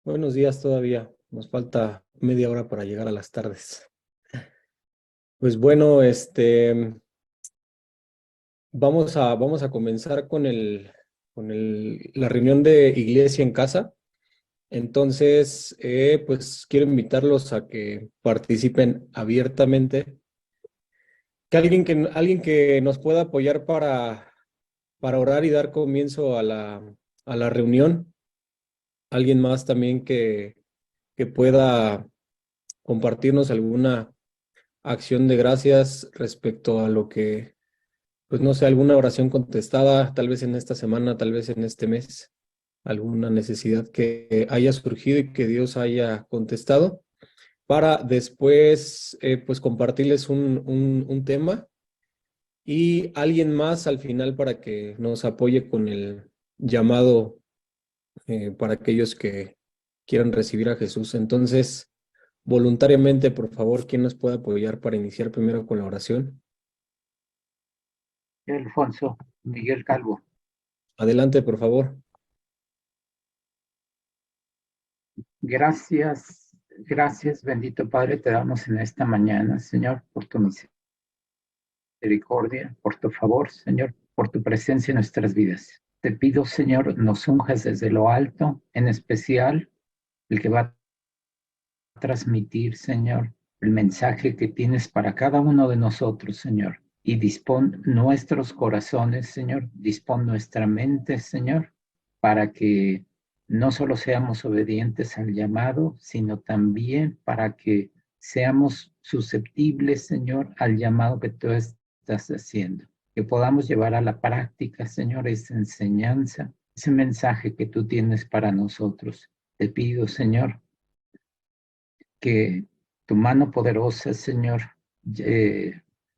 Buenos días todavía. Nos falta media hora para llegar a las tardes. Pues bueno, vamos a comenzar con la reunión de Iglesia en Casa. Entonces, pues quiero invitarlos a que participen abiertamente. Alguien que nos pueda apoyar para orar y dar comienzo a la reunión. Alguien más también que pueda compartirnos alguna acción de gracias respecto a lo que, pues no sé, alguna oración contestada, tal vez en esta semana, tal vez en este mes, alguna necesidad que haya surgido y que Dios haya contestado, para después, pues compartirles un tema y alguien más al final para que nos apoye con el llamado para aquellos que quieran recibir a Jesús. Entonces, voluntariamente, por favor, ¿quién nos puede apoyar para iniciar primero con la oración? Alfonso Miguel Calvo. Adelante, por favor. Gracias, bendito Padre, te damos en esta mañana, Señor, por tu misericordia, por tu favor, Señor, por tu presencia en nuestras vidas. Te pido, Señor, nos unjas desde lo alto, en especial el que va a transmitir, Señor, el mensaje que tienes para cada uno de nosotros, Señor. Y dispón nuestros corazones, Señor, dispón nuestra mente, Señor, para que no solo seamos obedientes al llamado, sino también para que seamos susceptibles, Señor, al llamado que tú estás haciendo. Que podamos llevar a la práctica, Señor, esa enseñanza, ese mensaje que tú tienes para nosotros. Te pido, Señor, que tu mano poderosa, Señor,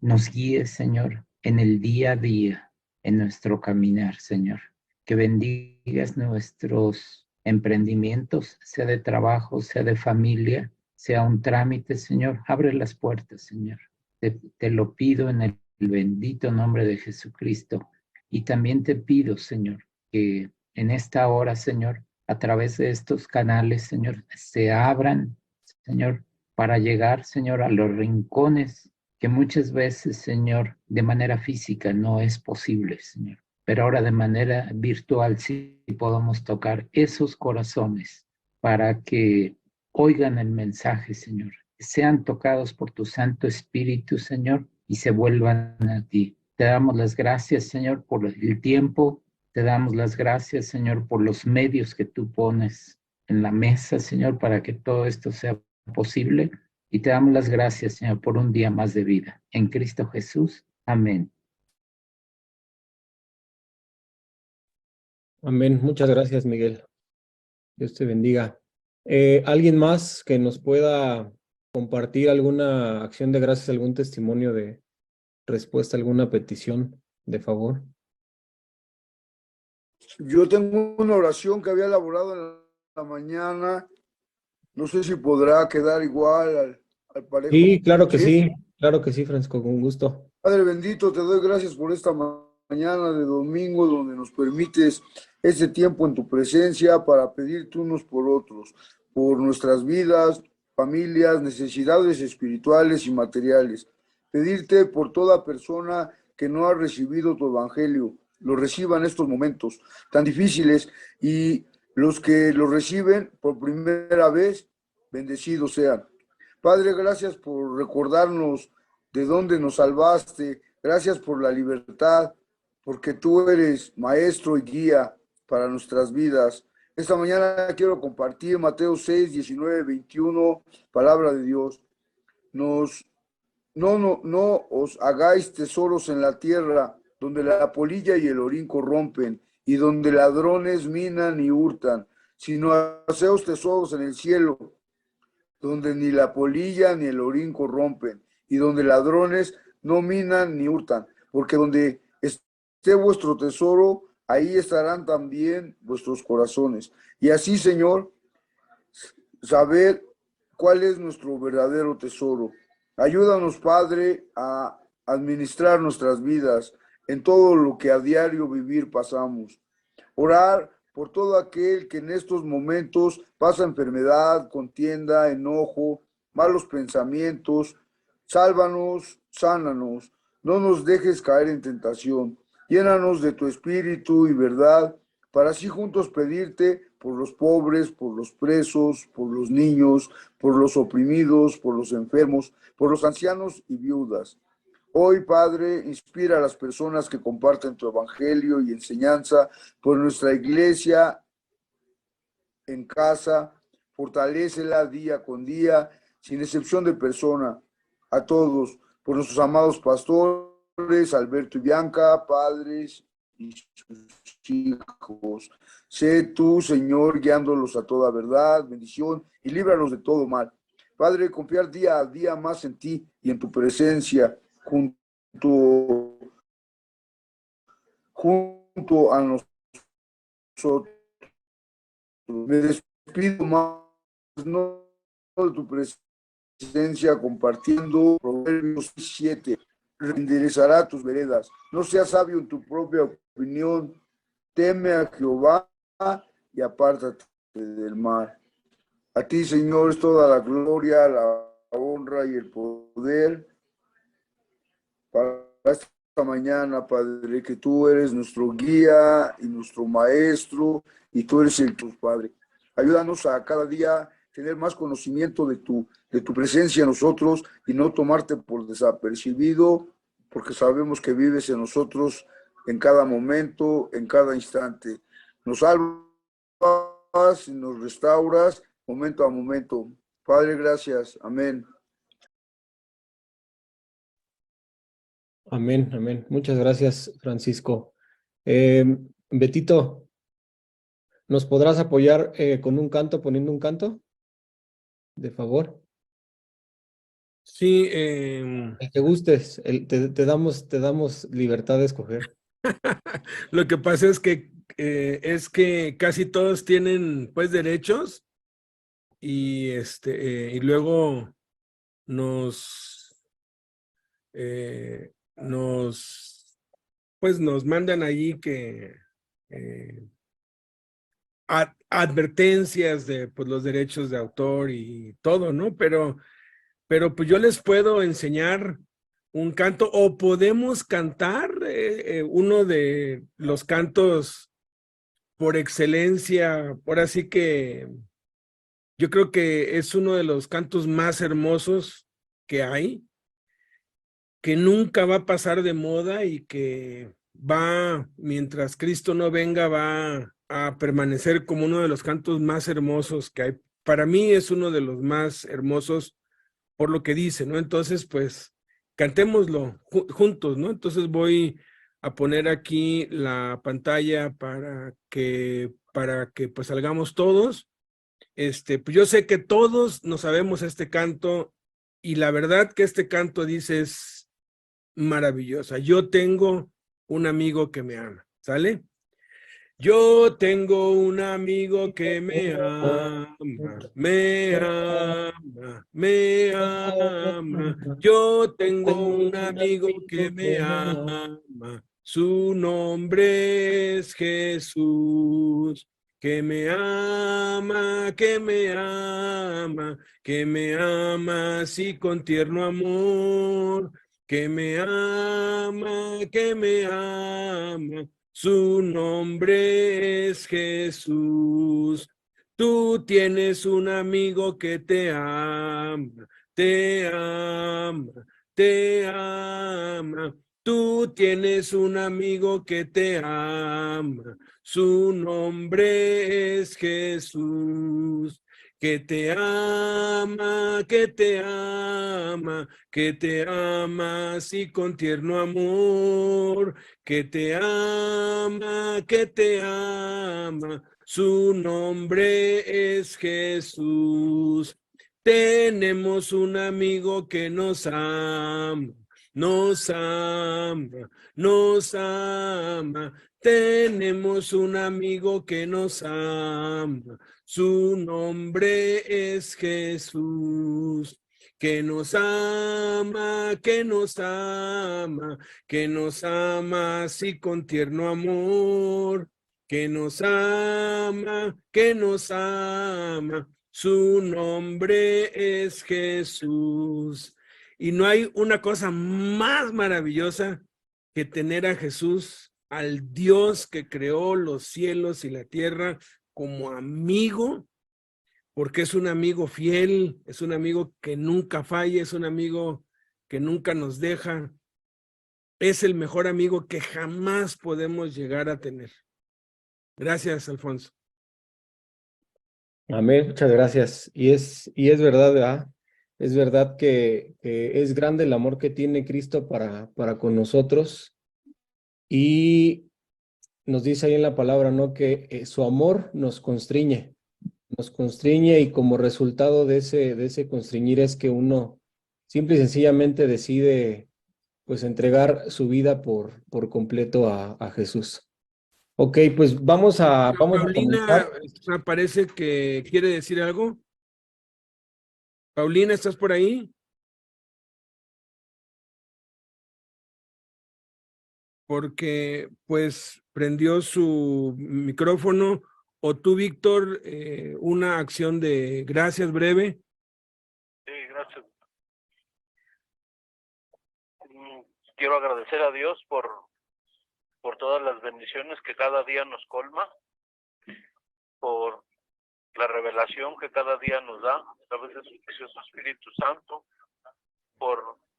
nos guíe, Señor, en el día a día, en nuestro caminar, Señor. Que bendigas nuestros emprendimientos, sea de trabajo, sea de familia, sea un trámite, Señor. Abre las puertas, Señor. Te lo pido en el bendito nombre de Jesucristo. Y también te pido, Señor, que en esta hora, Señor, a través de estos canales, Señor, se abran, Señor, para llegar, Señor, a los rincones que muchas veces, Señor, de manera física no es posible, Señor. Pero ahora de manera virtual sí podamos tocar esos corazones para que oigan el mensaje, Señor. Sean tocados por tu Santo Espíritu, Señor, y se vuelvan a ti. Te damos las gracias, Señor, por el tiempo. Te damos las gracias, Señor, por los medios que tú pones en la mesa, Señor, para que todo esto sea posible. Y te damos las gracias, Señor, por un día más de vida. En Cristo Jesús. Amén. Amén. Muchas gracias, Miguel. Dios te bendiga. ¿Alguien más que nos pueda compartir alguna acción de gracias, algún testimonio de respuesta, alguna petición de favor? Yo tengo una oración que había elaborado en la mañana. No sé si podrá quedar igual al parejo. Sí, claro que sí, Francisco, con gusto. Padre bendito, te doy gracias por esta mañana de domingo donde nos permites ese tiempo en tu presencia para pedirte unos por otros, por nuestras vidas, familias, necesidades espirituales y materiales. Pedirte por toda persona que no ha recibido tu evangelio, lo reciba en estos momentos tan difíciles, y los que lo reciben por primera vez, bendecidos sean. Padre, gracias por recordarnos de dónde nos salvaste. Gracias por la libertad, porque tú eres maestro y guía para nuestras vidas. Esta mañana quiero compartir Mateo 6, 19, 21, palabra de Dios. No os hagáis tesoros en la tierra, donde la polilla y el orín corrompen, y donde ladrones minan y hurtan, sino haceos tesoros en el cielo, donde ni la polilla ni el orín corrompen, y donde ladrones no minan ni hurtan, porque donde esté vuestro tesoro, ahí estarán también vuestros corazones. Y así, Señor, saber cuál es nuestro verdadero tesoro. Ayúdanos, Padre, a administrar nuestras vidas en todo lo que a diario vivir pasamos. Orar por todo aquel que en estos momentos pasa enfermedad, contienda, enojo, malos pensamientos. Sálvanos, sánanos, no nos dejes caer en tentación. Llénanos de tu espíritu y verdad, para así juntos pedirte por los pobres, por los presos, por los niños, por los oprimidos, por los enfermos, por los ancianos y viudas. Hoy, Padre, inspira a las personas que comparten tu evangelio y enseñanza por nuestra iglesia en casa, fortalécela día con día, sin excepción de persona, a todos, por nuestros amados pastores, Alberto y Bianca, padres y sus hijos. Sé tú, Señor, guiándolos a toda verdad, bendición, y líbralos de todo mal. Padre, confiar día a día más en ti y en tu presencia, junto a nosotros. Me despido más, no de tu presencia, compartiendo Proverbios 7. Enderezará tus veredas. No seas sabio en tu propia opinión. Teme a Jehová y apártate del mal. A ti, Señor, es toda la gloria, la honra y el poder para esta mañana, Padre, que tú eres nuestro guía y nuestro maestro y tú eres el tu Padre. Ayúdanos a cada día tener más conocimiento de tu presencia en nosotros y no tomarte por desapercibido, porque sabemos que vives en nosotros en cada momento, en cada instante. Nos salvas y nos restauras momento a momento. Padre, gracias. Amén. Amén, amén. Muchas gracias, Francisco. Betito, ¿nos podrás apoyar con un canto, poniendo un canto? De favor. Sí, El que gustes, te damos libertad de escoger. lo que pasa es que casi todos tienen pues derechos y luego nos nos mandan allí que advertencias de pues los derechos de autor y todo, ¿no? Pero pues yo les puedo enseñar un canto o podemos cantar uno de los cantos por excelencia. Ahora sí que yo creo que es uno de los cantos más hermosos que hay, que nunca va a pasar de moda y que mientras Cristo no venga, va a permanecer como uno de los cantos más hermosos que hay. Para mí es uno de los más hermosos por lo que dice, ¿no? Entonces, pues, cantémoslo juntos, ¿no? Entonces voy a poner aquí la pantalla para que pues salgamos todos. Pues yo sé que todos nos sabemos este canto y la verdad que este canto dice es maravillosa. Yo tengo un amigo que me ama, ¿sale? Yo tengo un amigo que me ama, me ama, me ama. Yo tengo un amigo que me ama, su nombre es Jesús. Que me ama, que me ama, que me ama así con tierno amor. Que me ama, que me ama. Su nombre es Jesús. Tú tienes un amigo que te ama, te ama, te ama. Tú tienes un amigo que te ama. Su nombre es Jesús. Que te ama, que te ama, que te ama así con tierno amor. Que te ama, que te ama, su nombre es Jesús. Tenemos un amigo que nos ama, nos ama, nos ama. Tenemos un amigo que nos ama, su nombre es Jesús. Que nos ama, que nos ama, que nos ama así con tierno amor. que nos ama, que nos ama. Su nombre es Jesús. Y no hay una cosa más maravillosa que tener a Jesús, al Dios que creó los cielos y la tierra, como amigo, porque es un amigo fiel, es un amigo que nunca falla, es un amigo que nunca nos deja. Es el mejor amigo que jamás podemos llegar a tener. Gracias, Alfonso. Amén, muchas gracias. Y es verdad, ¿verdad? Es verdad que es grande el amor que tiene Cristo para con nosotros. Y nos dice ahí en la palabra, ¿no? Que su amor nos constriñe y como resultado de ese constreñir es que uno simple y sencillamente decide pues entregar su vida por completo a Jesús. Ok, pues vamos a Paulina, comenzar. me parece que quiere decir algo. Paulina, ¿estás por ahí? Porque pues prendió su micrófono. O tú, Víctor, una acción de gracias breve. Sí, gracias. Quiero agradecer a Dios por todas las bendiciones que cada día nos colma, por la revelación que cada día nos da a través de su precioso Espíritu Santo, por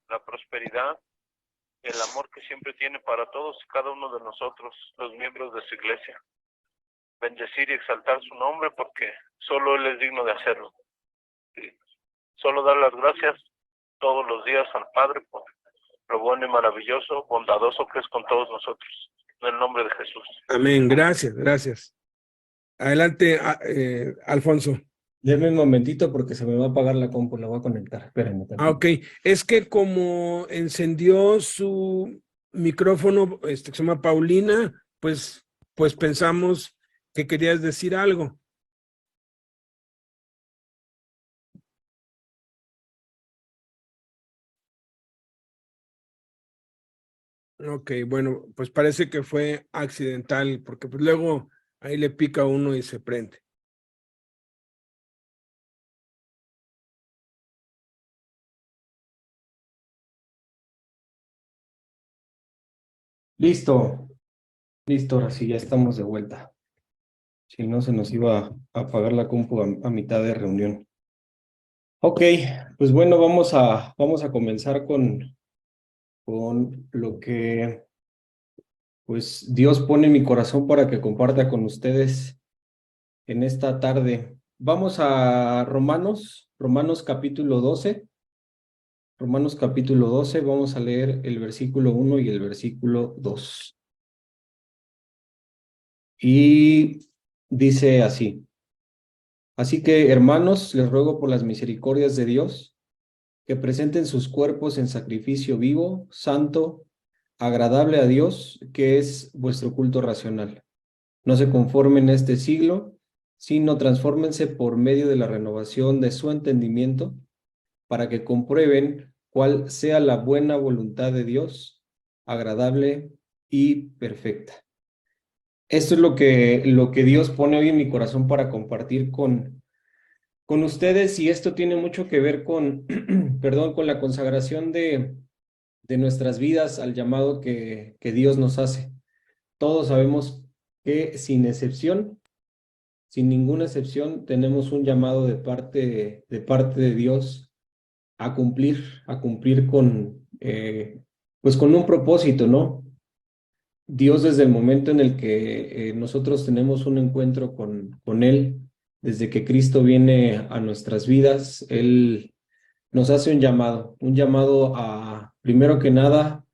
la prosperidad, el amor que siempre tiene para todos y cada uno de nosotros, los miembros de su iglesia. Bendecir y exaltar su nombre porque solo Él es digno de hacerlo. Y solo dar las gracias todos los días al Padre por lo bueno y maravilloso, bondadoso que es con todos nosotros. En el nombre de Jesús. Amén, gracias, gracias. Adelante, Alfonso. Denme un momentito porque se me va a apagar la compu, la voy a conectar. Espérenme tantito. Ok, es que como encendió su micrófono, que se llama Paulina, pues pensamos que querías decir algo. Ok, bueno, pues parece que fue accidental, porque pues luego ahí le pica a uno y se prende. Listo, ahora sí, ya estamos de vuelta. Si no, se nos iba a apagar la compu a mitad de reunión. Ok, pues bueno, vamos a comenzar con lo que pues Dios pone en mi corazón para que comparta con ustedes en esta tarde. Vamos a Romanos capítulo 12. Romanos capítulo 12, vamos a leer el versículo 1 y el versículo 2. Y dice así: Así que, hermanos, les ruego por las misericordias de Dios, que presenten sus cuerpos en sacrificio vivo, santo, agradable a Dios, que es vuestro culto racional. No se conformen a este siglo, sino transfórmense por medio de la renovación de su entendimiento, para que comprueben cuál sea la buena voluntad de Dios, agradable y perfecta. Esto es lo que Dios pone hoy en mi corazón para compartir con ustedes, y esto tiene mucho que ver con, perdón, con la consagración de nuestras vidas al llamado que Dios nos hace. Todos sabemos que sin excepción, sin ninguna excepción, tenemos un llamado de parte de Dios a cumplir con, pues con un propósito, ¿no? Dios, desde el momento en el que nosotros tenemos un encuentro con Él, desde que Cristo viene a nuestras vidas, Él nos hace un llamado a, primero que nada,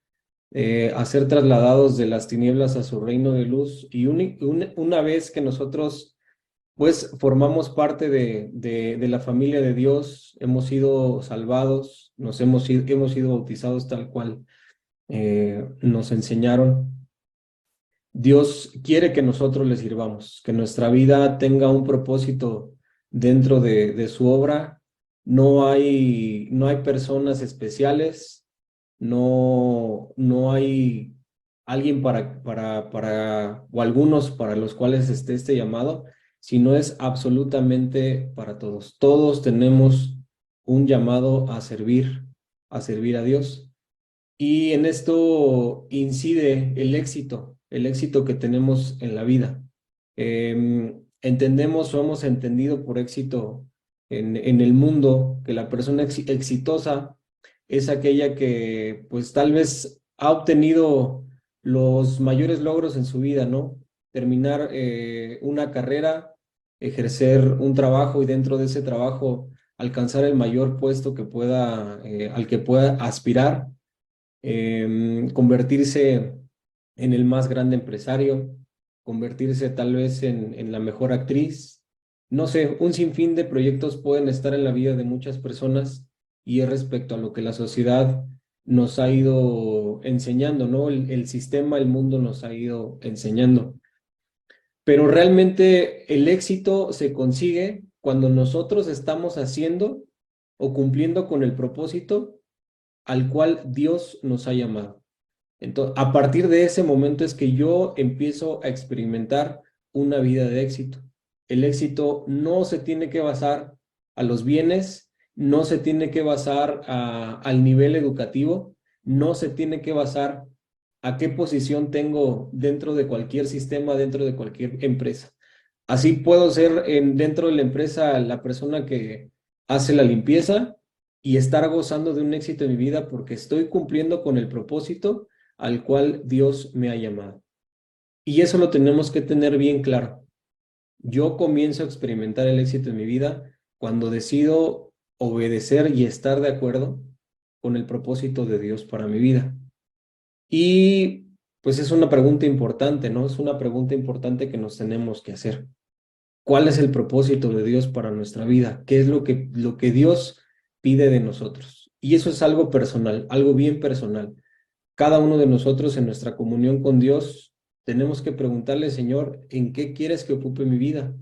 a ser trasladados de las tinieblas a su reino de luz, y una vez que nosotros pues formamos parte de la familia de Dios, hemos sido salvados, hemos sido bautizados tal cual nos enseñaron. Dios quiere que nosotros le sirvamos, que nuestra vida tenga un propósito dentro de su obra. No hay personas especiales, no hay alguien o algunos para los cuales esté este llamado, sino es absolutamente para todos. Todos tenemos un llamado a servir a Dios. Y en esto incide el éxito que tenemos en la vida. Entendemos o hemos entendido por éxito en el mundo que la persona exitosa es aquella que pues tal vez ha obtenido los mayores logros en su vida, ¿no? Terminar una carrera, ejercer un trabajo y dentro de ese trabajo alcanzar el mayor puesto que al que pueda aspirar, convertirse en el más grande empresario, convertirse tal vez en la mejor actriz. No sé, un sinfín de proyectos pueden estar en la vida de muchas personas y es respecto a lo que la sociedad nos ha ido enseñando, ¿no? El sistema, el mundo nos ha ido enseñando. Pero realmente el éxito se consigue cuando nosotros estamos haciendo o cumpliendo con el propósito al cual Dios nos ha llamado. Entonces, a partir de ese momento es que yo empiezo a experimentar una vida de éxito. El éxito no se tiene que basar a los bienes, no se tiene que basar al nivel educativo, no se tiene que basar a qué posición tengo dentro de cualquier sistema, dentro de cualquier empresa. Así puedo ser dentro de la empresa la persona que hace la limpieza y estar gozando de un éxito en mi vida porque estoy cumpliendo con el propósito al cual Dios me ha llamado. Y eso lo tenemos que tener bien claro. Yo comienzo a experimentar el éxito en mi vida cuando decido obedecer y estar de acuerdo con el propósito de Dios para mi vida. Y pues es una pregunta importante, ¿no? Es una pregunta importante que nos tenemos que hacer. ¿Cuál es el propósito de Dios para nuestra vida? ¿Qué es lo que Dios pide de nosotros? Y eso es algo personal, algo bien personal. Cada uno de nosotros en nuestra comunión con Dios tenemos que preguntarle, Señor, ¿en qué quieres que ocupe mi vida?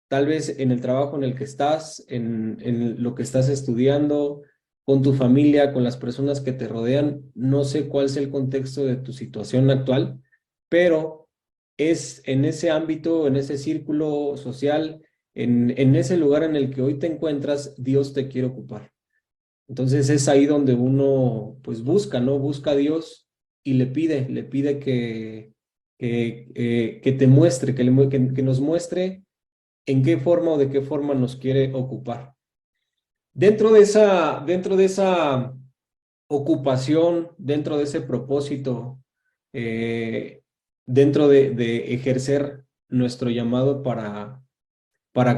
Tal vez en el trabajo en el que estás, en lo que estás estudiando, con tu familia, con las personas que te rodean. No sé cuál es el contexto de tu situación actual, pero es en ese ámbito, en ese círculo social, en ese lugar en el que hoy te encuentras, Dios te quiere ocupar. Entonces es ahí donde uno pues busca, ¿no? Busca a Dios y le pide que te muestre, que nos muestre en qué forma o de qué forma nos quiere ocupar. Dentro de esa ocupación, dentro de ese propósito, dentro de ejercer nuestro llamado para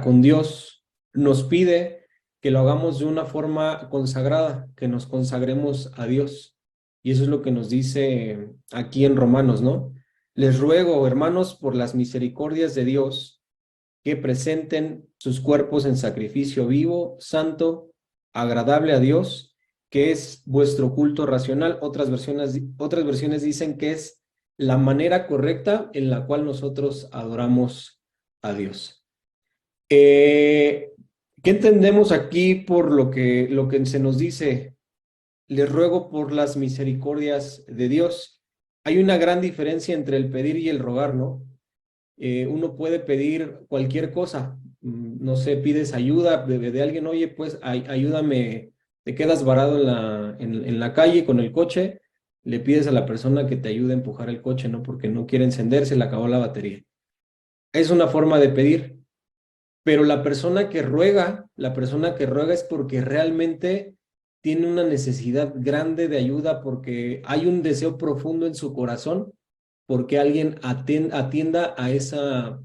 con Dios, nos pide que lo hagamos de una forma consagrada, que nos consagremos a Dios. Y eso es lo que nos dice aquí en Romanos, ¿no? Les ruego, hermanos, por las misericordias de Dios, que presenten sus cuerpos en sacrificio vivo, santo, agradable a Dios, que es vuestro culto racional. Otras versiones dicen que es la manera correcta en la cual nosotros adoramos a Dios. ¿Qué entendemos aquí por lo que se nos dice? Les ruego por las misericordias de Dios. Hay una gran diferencia entre el pedir y el rogar, ¿no? Uno puede pedir cualquier cosa. No sé, pides ayuda de alguien, oye, pues ayúdame, te quedas varado en la calle con el coche, le pides a la persona que te ayude a empujar el coche, ¿no? Porque no quiere encenderse, le acabó la batería. Es una forma de pedir. Pero la persona que ruega es porque realmente tiene una necesidad grande de ayuda, porque hay un deseo profundo en su corazón, porque alguien atienda a esa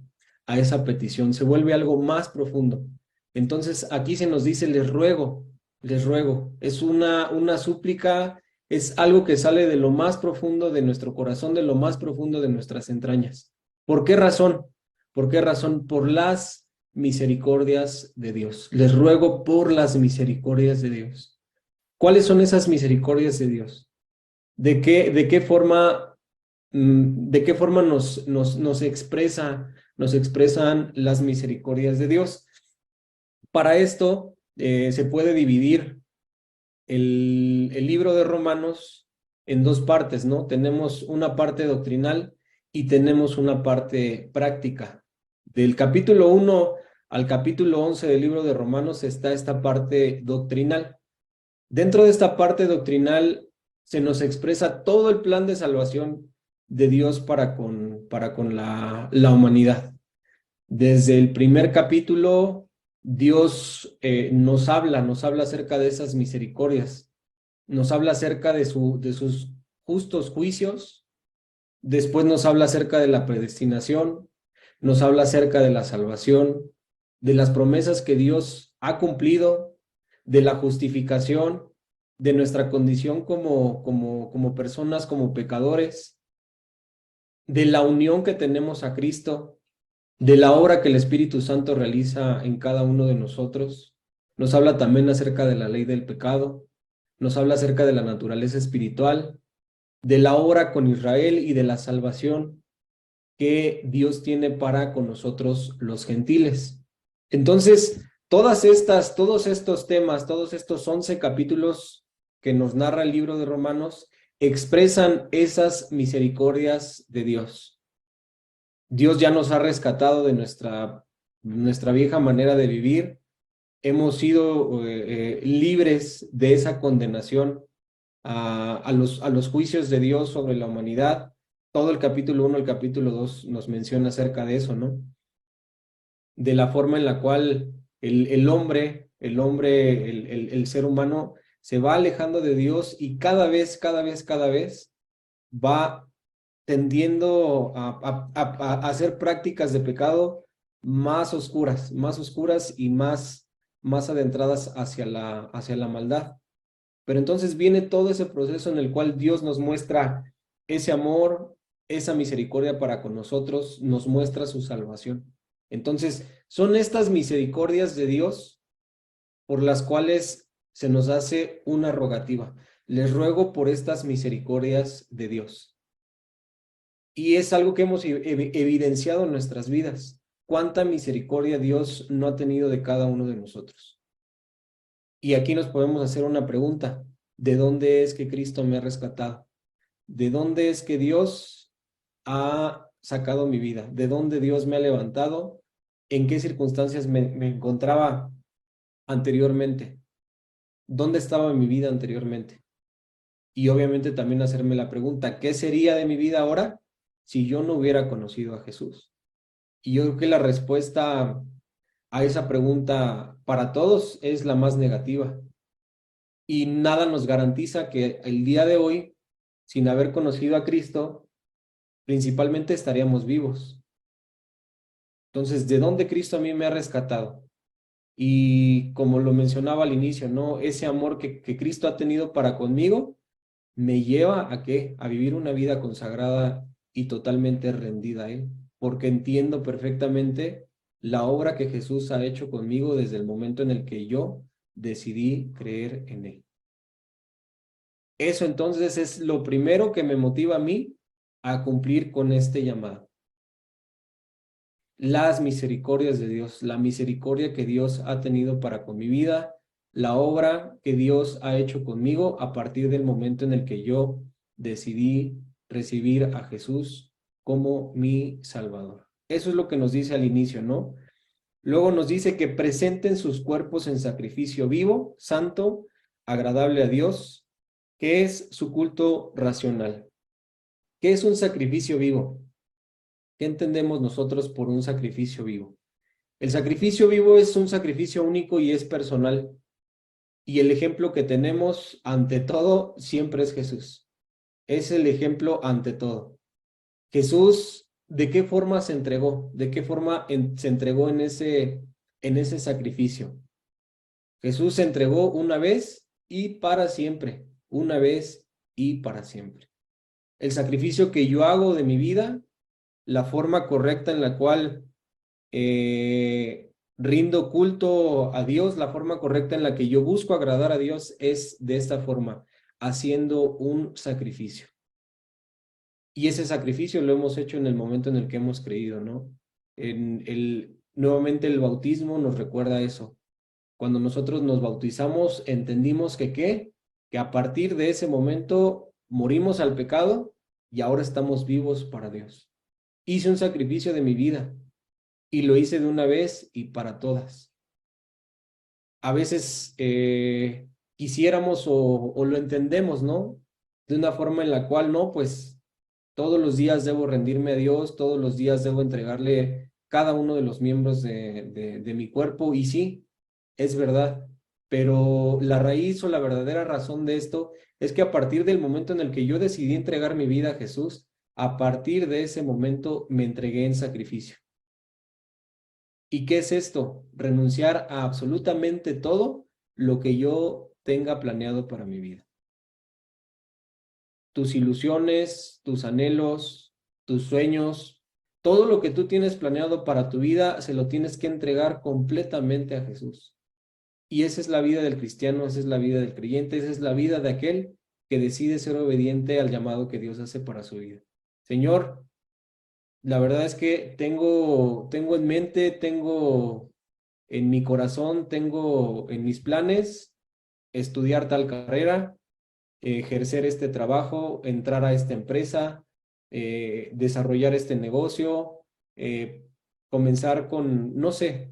petición. Se vuelve algo más profundo. Entonces aquí se nos dice, les ruego. Es una súplica, es algo que sale de lo más profundo de nuestro corazón, de lo más profundo de nuestras entrañas. ¿Por qué razón? ¿Por qué razón? Por las misericordias de Dios. Les ruego por las misericordias de Dios. ¿Cuáles son esas misericordias de Dios? ¿De qué forma nos expresan las misericordias de Dios? Para esto se puede dividir el libro de Romanos en dos partes, ¿no? Tenemos una parte doctrinal y tenemos una parte práctica. Del capítulo 1 al capítulo 11 del libro de Romanos está esta parte doctrinal. Dentro de esta parte doctrinal se nos expresa todo el plan de salvación de Dios para con la humanidad. Desde el primer capítulo, Dios nos habla acerca de esas misericordias, nos habla acerca de sus justos juicios, después nos habla acerca de la predestinación, nos habla acerca de la salvación, de las promesas que Dios ha cumplido, de la justificación, de nuestra condición como personas, como pecadores, de la unión que tenemos a Cristo, de la obra que el Espíritu Santo realiza en cada uno de nosotros. Nos habla también acerca de la ley del pecado, nos habla acerca de la naturaleza espiritual, de la obra con Israel y de la salvación que Dios tiene para con nosotros los gentiles. Entonces, todos estos temas, todos estos 11 capítulos que nos narra el libro de Romanos, expresan esas misericordias de Dios. Dios ya nos ha rescatado de nuestra vieja manera de vivir. Hemos sido libres de esa condenación a los juicios de Dios sobre la humanidad. Todo el capítulo 1 al capítulo 2 nos menciona acerca de eso, ¿no? De la forma en la cual el ser humano se va alejando de Dios y cada vez va tendiendo a hacer prácticas de pecado más oscuras y más adentradas hacia la maldad. Pero entonces viene todo ese proceso en el cual Dios nos muestra ese amor, esa misericordia para con nosotros, nos muestra su salvación. Entonces, son estas misericordias de Dios por las cuales se nos hace una rogativa. Les ruego por estas misericordias de Dios. Y es algo que hemos evidenciado en nuestras vidas. ¿Cuánta misericordia Dios no ha tenido de cada uno de nosotros? Y aquí nos podemos hacer una pregunta. ¿De dónde es que Cristo me ha rescatado? ¿De dónde es que Dios ha sacado mi vida? ¿De dónde Dios me ha levantado? ¿En qué circunstancias me encontraba anteriormente? ¿Dónde estaba mi vida anteriormente? Y obviamente también hacerme la pregunta, ¿qué sería de mi vida ahora si yo no hubiera conocido a Jesús? Y yo creo que la respuesta a esa pregunta para todos es la más negativa. Y nada nos garantiza que el día de hoy, sin haber conocido a Cristo, principalmente estaríamos vivos. Entonces, ¿de dónde Cristo a mí me ha rescatado? Y como lo mencionaba al inicio, ¿no? Ese amor que Cristo ha tenido para conmigo me lleva ¿a qué? A vivir una vida consagrada y totalmente rendida a Él, porque entiendo perfectamente la obra que Jesús ha hecho conmigo desde el momento en el que yo decidí creer en Él. Eso entonces es lo primero que me motiva a mí a cumplir con este llamado. Las misericordias de Dios, la misericordia que Dios ha tenido para con mi vida, la obra que Dios ha hecho conmigo a partir del momento en el que yo decidí recibir a Jesús como mi Salvador. Eso es lo que nos dice al inicio, ¿no? Luego nos dice que presenten sus cuerpos en sacrificio vivo, santo, agradable a Dios, que es su culto racional. ¿Qué es un sacrificio vivo? ¿Qué entendemos nosotros por un sacrificio vivo? El sacrificio vivo es un sacrificio único y es personal. Y el ejemplo que tenemos ante todo siempre es Jesús. Es el ejemplo ante todo. Jesús, ¿de qué forma se entregó? ¿De qué forma se entregó en ese sacrificio? Jesús se entregó una vez y para siempre. Una vez y para siempre. El sacrificio que yo hago de mi vida, la forma correcta en la cual rindo culto a Dios, la forma correcta en la que yo busco agradar a Dios es de esta forma, haciendo un sacrificio. Y ese sacrificio lo hemos hecho en el momento en el que hemos creído, ¿no? Nuevamente el bautismo nos recuerda eso. Cuando nosotros nos bautizamos, entendimos que a partir de ese momento morimos al pecado y ahora estamos vivos para Dios. Hice un sacrificio de mi vida y lo hice de una vez y para todas. A veces quisiéramos o lo entendemos, ¿no? De una forma en la cual no, pues todos los días debo rendirme a Dios, todos los días debo entregarle cada uno de los miembros de mi cuerpo, y sí, es verdad, pero la raíz o la verdadera razón de esto es que a partir del momento en el que yo decidí entregar mi vida a Jesús, a partir de ese momento me entregué en sacrificio. ¿Y qué es esto? Renunciar a absolutamente todo lo que yo tenga planeado para mi vida. Tus ilusiones, tus anhelos, tus sueños, todo lo que tú tienes planeado para tu vida, se lo tienes que entregar completamente a Jesús. Y esa es la vida del cristiano, esa es la vida del creyente, esa es la vida de aquel que decide ser obediente al llamado que Dios hace para su vida. Señor, la verdad es que tengo en mente, tengo en mi corazón, tengo en mis planes estudiar tal carrera, ejercer este trabajo, entrar a esta empresa, desarrollar este negocio, comenzar con, no sé,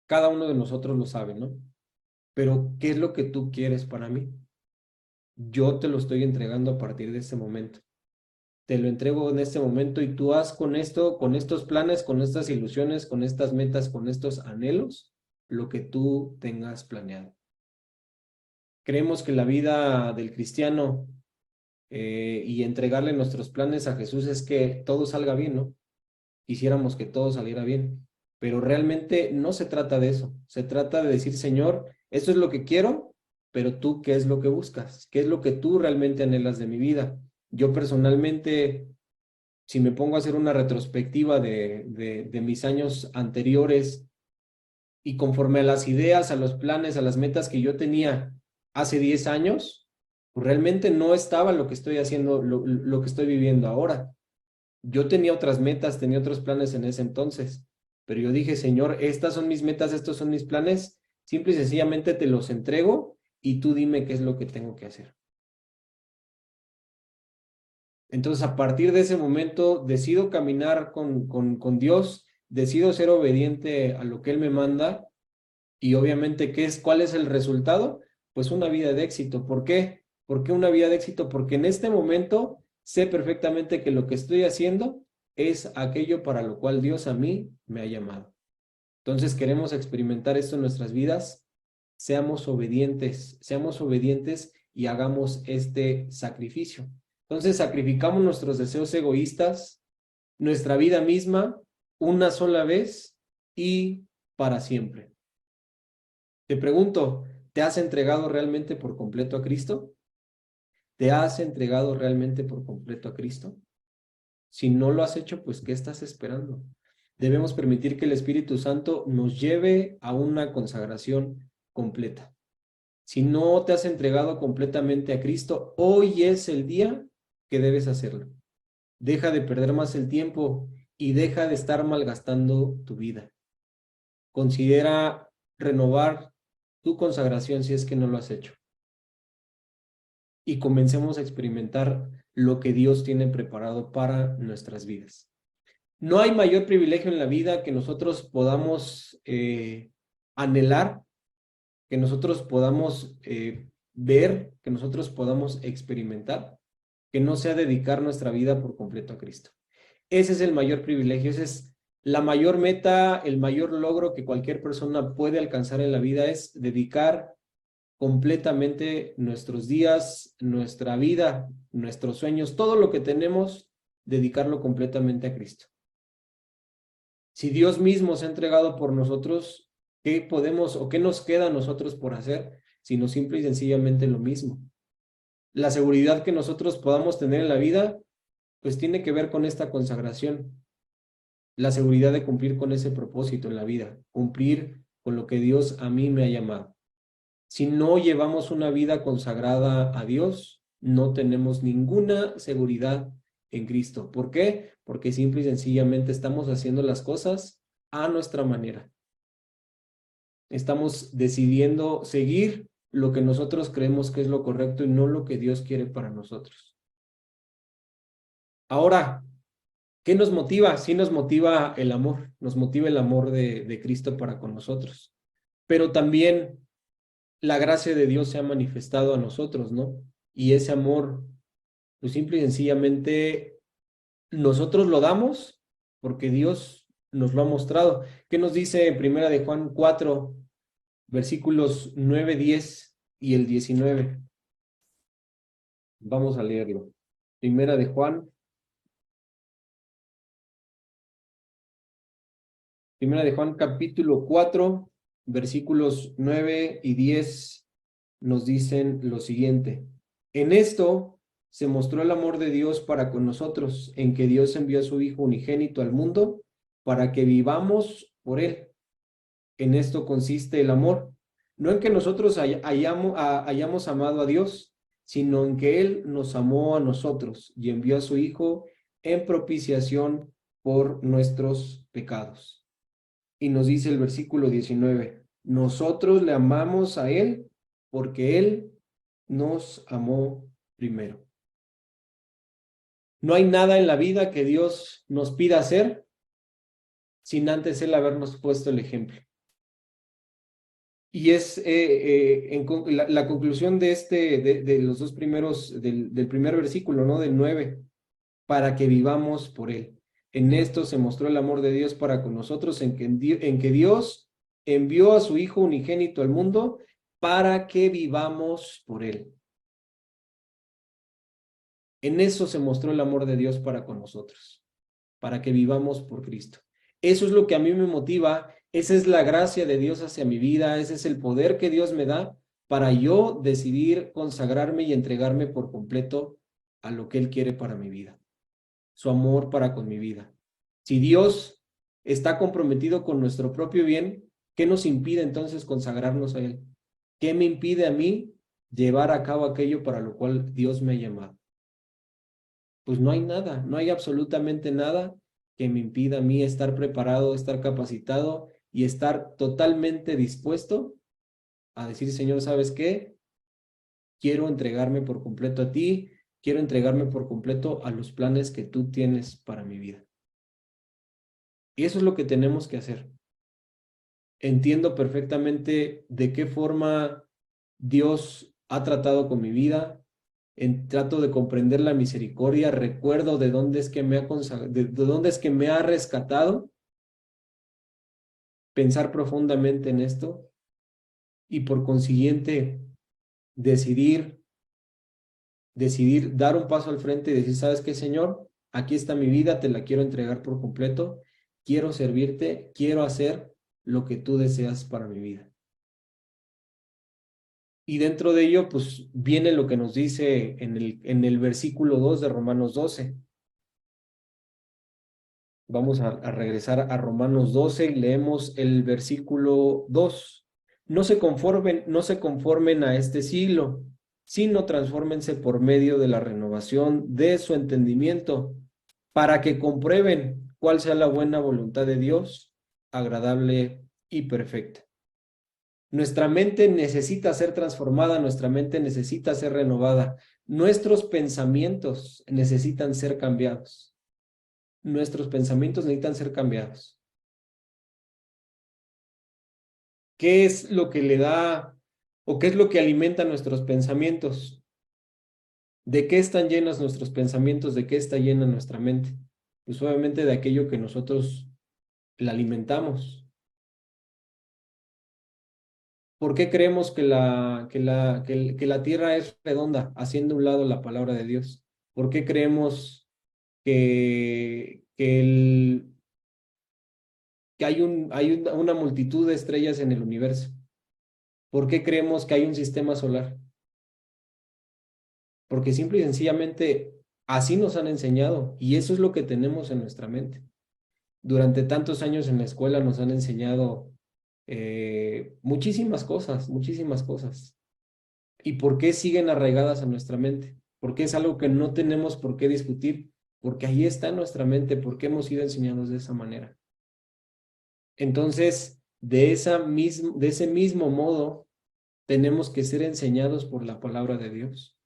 cada uno de nosotros lo sabe, ¿no? Pero, ¿qué es lo que tú quieres para mí? Yo te lo estoy entregando a partir de este momento. Te lo entrego en este momento y tú haz con esto, con estos planes, con estas ilusiones, con estas metas, con estos anhelos, lo que tú tengas planeado. Creemos que la vida del cristiano y entregarle nuestros planes a Jesús es que todo salga bien, ¿no? Quisiéramos que todo saliera bien, pero realmente no se trata de eso. Se trata de decir, Señor, esto es lo que quiero, pero tú, ¿qué es lo que buscas? ¿Qué es lo que tú realmente anhelas de mi vida? Yo personalmente, si me pongo a hacer una retrospectiva de mis años anteriores y conforme a las ideas, a los planes, a las metas que yo tenía hace 10 años, pues realmente no estaba lo que estoy haciendo, lo que estoy viviendo ahora. Yo tenía otras metas, tenía otros planes en ese entonces, pero yo dije, Señor, estas son mis metas, estos son mis planes, simple y sencillamente te los entrego y tú dime qué es lo que tengo que hacer. Entonces, a partir de ese momento, decido caminar con Dios, decido ser obediente a lo que Él me manda, y obviamente, ¿cuál es el resultado? Pues una vida de éxito. ¿Por qué? ¿Por qué una vida de éxito? Porque en este momento sé perfectamente que lo que estoy haciendo es aquello para lo cual Dios a mí me ha llamado. Entonces, queremos experimentar esto en nuestras vidas. Seamos obedientes y hagamos este sacrificio. Entonces, sacrificamos nuestros deseos egoístas, nuestra vida misma, una sola vez y para siempre. Te pregunto, ¿te has entregado realmente por completo a Cristo? ¿Te has entregado realmente por completo a Cristo? Si no lo has hecho, pues, ¿qué estás esperando? Debemos permitir que el Espíritu Santo nos lleve a una consagración completa. Si no te has entregado completamente a Cristo, hoy es el día que debes hacerlo. Deja de perder más el tiempo y deja de estar malgastando tu vida. Considera renovar tu consagración si es que no lo has hecho. Y comencemos a experimentar lo que Dios tiene preparado para nuestras vidas. No hay mayor privilegio en la vida que nosotros podamos anhelar, que nosotros podamos ver, que nosotros podamos experimentar, que no sea dedicar nuestra vida por completo a Cristo. Ese es el mayor privilegio, esa es la mayor meta, el mayor logro que cualquier persona puede alcanzar en la vida, es dedicar completamente nuestros días, nuestra vida, nuestros sueños, todo lo que tenemos, dedicarlo completamente a Cristo. Si Dios mismo se ha entregado por nosotros, ¿qué podemos o qué nos queda a nosotros por hacer? Sino simple y sencillamente lo mismo. La seguridad que nosotros podamos tener en la vida, pues tiene que ver con esta consagración. La seguridad de cumplir con ese propósito en la vida, cumplir con lo que Dios a mí me ha llamado. Si no llevamos una vida consagrada a Dios, no tenemos ninguna seguridad en Cristo. ¿Por qué? Porque simple y sencillamente estamos haciendo las cosas a nuestra manera. Estamos decidiendo seguir lo que nosotros creemos que es lo correcto y no lo que Dios quiere para nosotros. Ahora, ¿qué nos motiva? Sí nos motiva el amor, nos motiva el amor de Cristo para con nosotros. Pero también la gracia de Dios se ha manifestado a nosotros, ¿no? Y ese amor, pues simple y sencillamente, nosotros lo damos porque Dios nos lo ha mostrado. ¿Qué nos dice en Primera de Juan 4, versículos 9, 10 y el 19? Vamos a leerlo. Primera de Juan. Primera de Juan capítulo 4, versículos 9 y 10 nos dicen lo siguiente. En esto se mostró el amor de Dios para con nosotros, en que Dios envió a su Hijo unigénito al mundo para que vivamos por él. En esto consiste el amor, no en que nosotros hayamos amado a Dios, sino en que Él nos amó a nosotros y envió a su Hijo en propiciación por nuestros pecados. Y nos dice el versículo 19, nosotros le amamos a Él porque Él nos amó primero. No hay nada en la vida que Dios nos pida hacer sin antes Él habernos puesto el ejemplo. Y es la conclusión de los dos primeros, del primer versículo, ¿no? Del 9, para que vivamos por Él. En esto se mostró el amor de Dios para con nosotros, en que Dios envió a su Hijo unigénito al mundo para que vivamos por Él. En eso se mostró el amor de Dios para con nosotros, para que vivamos por Cristo. Eso es lo que a mí me motiva, esa es la gracia de Dios hacia mi vida, ese es el poder que Dios me da para yo decidir consagrarme y entregarme por completo a lo que Él quiere para mi vida. Su amor para con mi vida. Si Dios está comprometido con nuestro propio bien, ¿qué nos impide entonces consagrarnos a Él? ¿Qué me impide a mí llevar a cabo aquello para lo cual Dios me ha llamado? Pues no hay nada, no hay absolutamente nada que me impida a mí estar preparado, estar capacitado y estar totalmente dispuesto a decir, Señor, ¿sabes qué? Quiero entregarme por completo a ti, quiero entregarme por completo a los planes que tú tienes para mi vida. Y eso es lo que tenemos que hacer. Entiendo perfectamente de qué forma Dios ha tratado con mi vida. Trato de comprender la misericordia. Recuerdo de dónde es que de dónde es que me ha rescatado. Pensar profundamente en esto. Y por consiguiente, decidir dar un paso al frente y decir, ¿sabes qué, Señor? Aquí está mi vida, te la quiero entregar por completo, quiero servirte, quiero hacer lo que tú deseas para mi vida. Y dentro de ello, pues, viene lo que nos dice en el versículo 2 de Romanos 12. Vamos a regresar a Romanos 12 y leemos el versículo 2. No se conformen a este siglo, sino transfórmense por medio de la renovación de su entendimiento, para que comprueben cuál sea la buena voluntad de Dios, agradable y perfecta. Nuestra mente necesita ser transformada, nuestra mente necesita ser renovada, nuestros pensamientos necesitan ser cambiados. Nuestros pensamientos necesitan ser cambiados. ¿Qué es lo que le da o qué es lo que alimenta nuestros pensamientos? ¿De qué están llenos nuestros pensamientos? ¿De qué está llena nuestra mente? Pues obviamente de aquello que nosotros la alimentamos. ¿Por qué creemos que la tierra es redonda, haciendo a un lado la palabra de Dios? ¿Por qué creemos que hay una multitud de estrellas en el universo? ¿Por qué creemos que hay un sistema solar? Porque simple y sencillamente así nos han enseñado y eso es lo que tenemos en nuestra mente. Durante tantos años en la escuela nos han enseñado muchísimas cosas, muchísimas cosas. ¿Y por qué siguen arraigadas a nuestra mente? Porque es algo que no tenemos por qué discutir, porque ahí está en nuestra mente, porque hemos sido enseñados de esa manera. Entonces, de ese mismo modo, tenemos que ser enseñados por la palabra de Dios?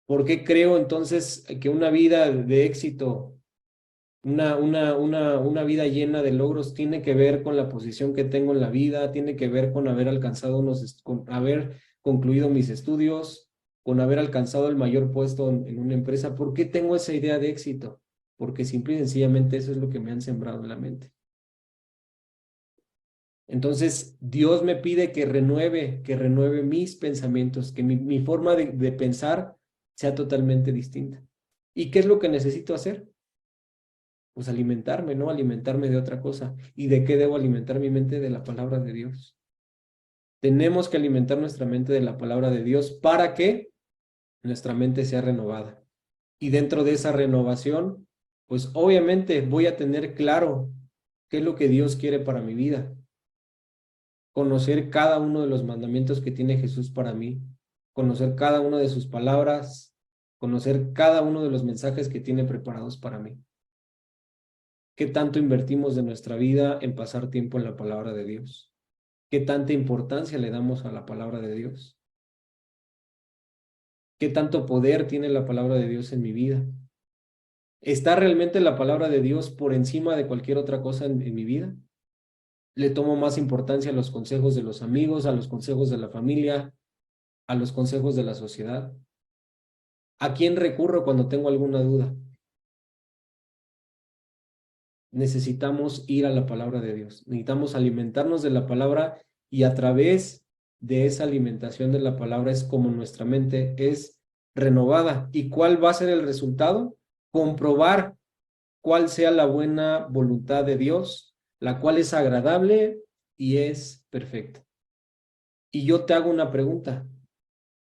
¿Por qué creo entonces que una vida de éxito, una vida llena de logros tiene que ver con la posición que tengo en la vida, tiene que ver con haber alcanzado con haber concluido mis estudios, con haber alcanzado el mayor puesto en una empresa? ¿Por qué tengo esa idea de éxito? Porque simple y sencillamente eso es lo que me han sembrado en la mente. Entonces, Dios me pide que renueve mis pensamientos, que mi forma de pensar sea totalmente distinta. ¿Y qué es lo que necesito hacer? Pues alimentarme, ¿no? Alimentarme de otra cosa. ¿Y de qué debo alimentar mi mente? De la palabra de Dios. Tenemos que alimentar nuestra mente de la palabra de Dios para que nuestra mente sea renovada. Y dentro de esa renovación, pues obviamente voy a tener claro qué es lo que Dios quiere para mi vida. Conocer cada uno de los mandamientos que tiene Jesús para mí, conocer cada una de sus palabras, conocer cada uno de los mensajes que tiene preparados para mí. ¿Qué tanto invertimos de nuestra vida en pasar tiempo en la palabra de Dios? ¿Qué tanta importancia le damos a la palabra de Dios? ¿Qué tanto poder tiene la palabra de Dios en mi vida? ¿Está realmente la palabra de Dios por encima de cualquier otra cosa en mi vida? ¿Le tomo más importancia a los consejos de los amigos, a los consejos de la familia, a los consejos de la sociedad? ¿A quién recurro cuando tengo alguna duda? Necesitamos ir a la palabra de Dios. Necesitamos alimentarnos de la palabra y a través de esa alimentación de la palabra es como nuestra mente es renovada. ¿Y cuál va a ser el resultado? Comprobar cuál sea la buena voluntad de Dios, la cual es agradable y es perfecta. Y yo te hago una pregunta.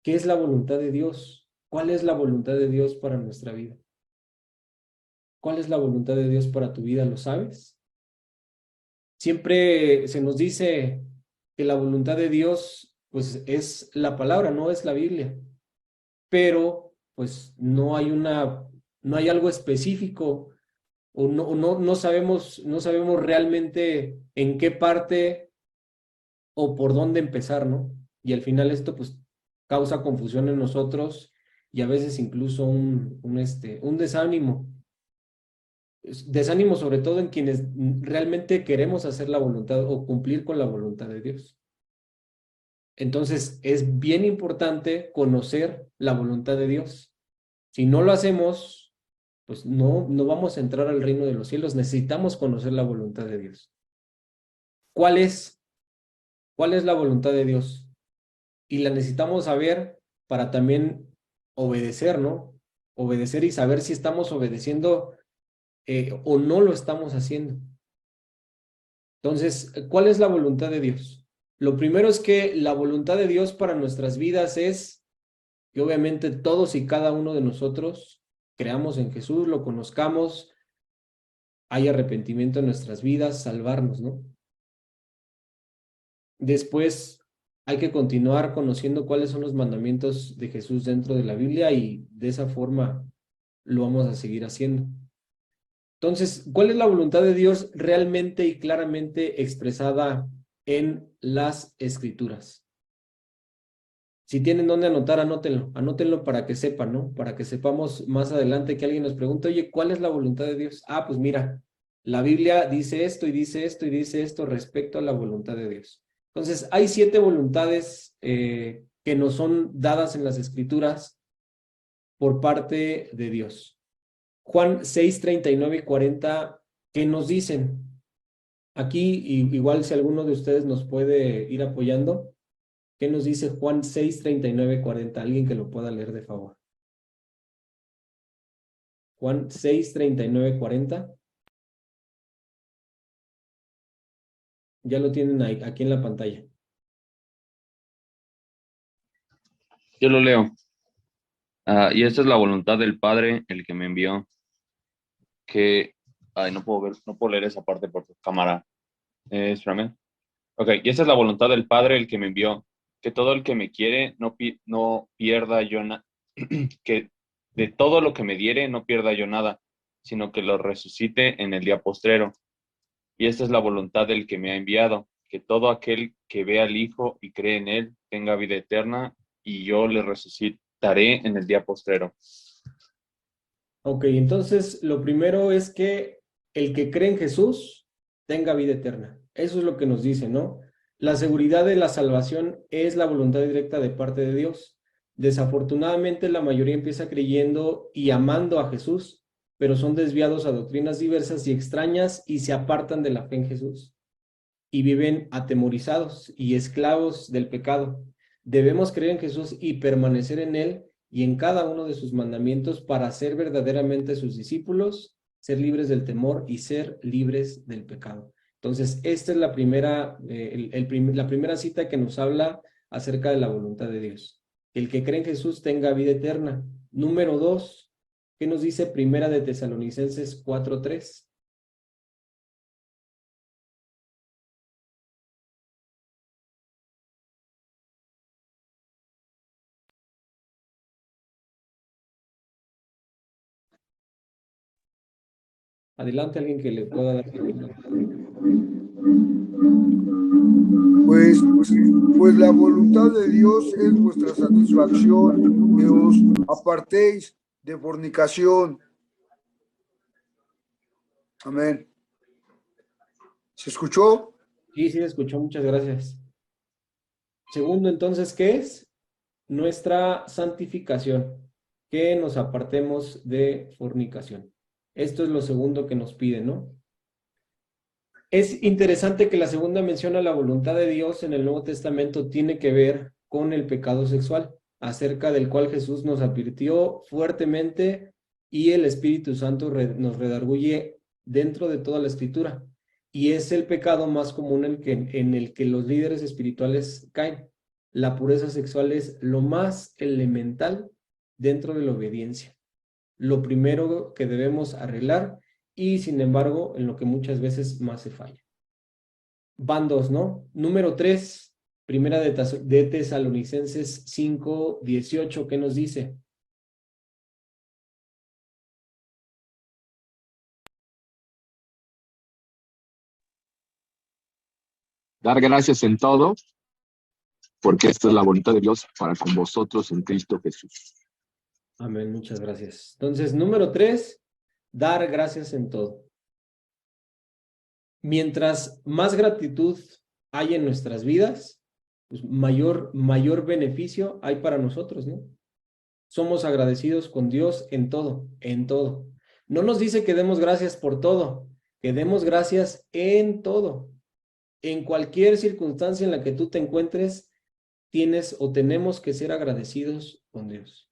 ¿Qué es la voluntad de Dios? ¿Cuál es la voluntad de Dios para nuestra vida? ¿Cuál es la voluntad de Dios para tu vida? ¿Lo sabes? Siempre se nos dice que la voluntad de Dios, pues, es la palabra, no es la Biblia. Pero, pues, no hay algo específico o no sabemos realmente en qué parte o por dónde empezar, ¿no? Y al final esto, pues, causa confusión en nosotros y a veces incluso un desánimo. Desánimo sobre todo en quienes realmente queremos hacer la voluntad o cumplir con la voluntad de Dios. Entonces, es bien importante conocer la voluntad de Dios. Si no lo hacemos, pues no vamos a entrar al reino de los cielos. Necesitamos conocer la voluntad de Dios. ¿Cuál es la voluntad de Dios? Y la necesitamos saber para también obedecer, ¿no? Obedecer y saber si estamos obedeciendo o no lo estamos haciendo. Entonces, ¿cuál es la voluntad de Dios? Lo primero es que la voluntad de Dios para nuestras vidas es que obviamente todos y cada uno de nosotros creamos en Jesús, lo conozcamos, hay arrepentimiento en nuestras vidas, salvarnos, ¿no? Después hay que continuar conociendo cuáles son los mandamientos de Jesús dentro de la Biblia y de esa forma lo vamos a seguir haciendo. Entonces, ¿cuál es la voluntad de Dios realmente y claramente expresada en las Escrituras? Si tienen dónde anotar, anótenlo para que sepan, ¿no? Para que sepamos más adelante que alguien nos pregunte, oye, ¿cuál es la voluntad de Dios? Ah, pues mira, la Biblia dice esto y dice esto y dice esto respecto a la voluntad de Dios. Entonces, hay 7 voluntades que nos son dadas en las Escrituras por parte de Dios. Juan 6, 39 y 40, ¿qué nos dicen? Aquí, igual si alguno de ustedes nos puede ir apoyando, ¿qué nos dice Juan 6, 39 y 40? Alguien que lo pueda leer de favor. Juan 6, 39 y 40. Ya lo tienen ahí, aquí en la pantalla. Yo lo leo. Y esta es la voluntad del Padre, el que me envió, que... Ay, no puedo leer esa parte por tu cámara. Espérame. Ok, y esta es la voluntad del Padre, el que me envió, que todo el que me quiere no pierda yo nada, que de todo lo que me diere no pierda yo nada, sino que lo resucite en el día postrero. Y esta es la voluntad del que me ha enviado, que todo aquel que ve al Hijo y cree en él tenga vida eterna, y yo le resucitaré en el día postrero. Ok, entonces lo primero es que el que cree en Jesús tenga vida eterna. Eso es lo que nos dice, ¿no? La seguridad de la salvación es la voluntad directa de parte de Dios. Desafortunadamente, la mayoría empieza creyendo y amando a Jesús, pero son desviados a doctrinas diversas y extrañas y se apartan de la fe en Jesús y viven atemorizados y esclavos del pecado. Debemos creer en Jesús y permanecer en él y en cada uno de sus mandamientos para ser verdaderamente sus discípulos, ser libres del temor y ser libres del pecado. Entonces, esta es la primera, la primera cita que nos habla acerca de la voluntad de Dios. El que cree en Jesús tenga vida eterna. Número 2, ¿qué nos dice Primera de Tesalonicenses 4:3? Adelante, alguien que le pueda dar. Pues la voluntad de Dios es vuestra satisfacción, que os apartéis de fornicación. Amén. ¿Se escuchó? Sí, sí, escuchó, muchas gracias. Segundo, entonces, ¿qué es? Nuestra santificación, que nos apartemos de fornicación. Esto es lo segundo que nos pide, ¿no? Es interesante que la segunda mención a la voluntad de Dios en el Nuevo Testamento tiene que ver con el pecado sexual, acerca del cual Jesús nos advirtió fuertemente y el Espíritu Santo nos redarguye dentro de toda la Escritura. Y es el pecado más común en el que los líderes espirituales caen. La pureza sexual es lo más elemental dentro de la obediencia. Lo primero que debemos arreglar y, sin embargo, en lo que muchas veces más se falla. Van dos, ¿no? Número 3, Primera de Tesalonicenses 5:18, ¿qué nos dice? Dar gracias en todo, porque esta es la voluntad de Dios para con vosotros en Cristo Jesús. Amén, muchas gracias. Entonces, número 3, dar gracias en todo. Mientras más gratitud hay en nuestras vidas, pues mayor beneficio hay para nosotros, ¿no? Somos agradecidos con Dios en todo, en todo. No nos dice que demos gracias por todo, que demos gracias en todo. En cualquier circunstancia en la que tú te encuentres, tienes o tenemos que ser agradecidos con Dios.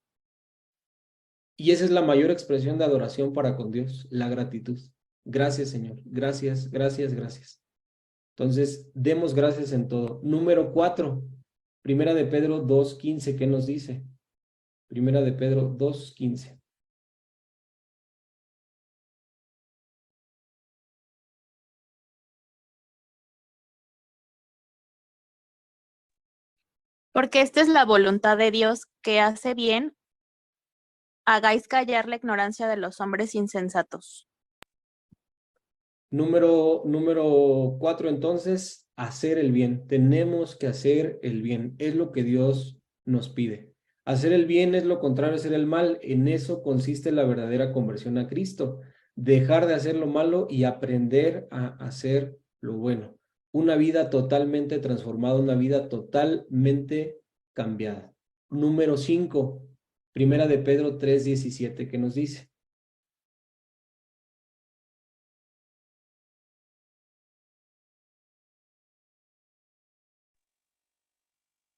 Y esa es la mayor expresión de adoración para con Dios, la gratitud. Gracias, Señor. Gracias, gracias, gracias. Entonces, demos gracias en todo. Número 4, Primera de Pedro 2:15, ¿qué nos dice? Primera de Pedro 2:15. Porque esta es la voluntad de Dios, que hace bien, hagáis callar la ignorancia de los hombres insensatos. Número 4, entonces, hacer el bien. Tenemos que hacer el bien. Es lo que Dios nos pide. Hacer el bien es lo contrario a hacer el mal. En eso consiste la verdadera conversión a Cristo. Dejar de hacer lo malo y aprender a hacer lo bueno. Una vida totalmente transformada, una vida totalmente cambiada. Número 5, Primera de Pedro 3:17, ¿qué nos dice?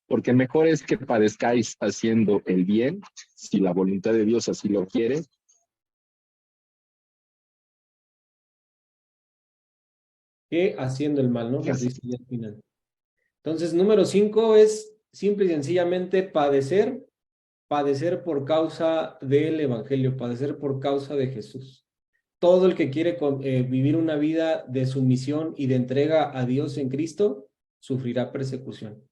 Porque mejor es que padezcáis haciendo el bien, si la voluntad de Dios así lo quiere, que haciendo el mal, ¿no? Nos dice al final. Entonces, número 5 es simple y sencillamente padecer por causa del Evangelio, padecer por causa de Jesús. Todo el que quiere vivir una vida de sumisión y de entrega a Dios en Cristo, sufrirá persecución.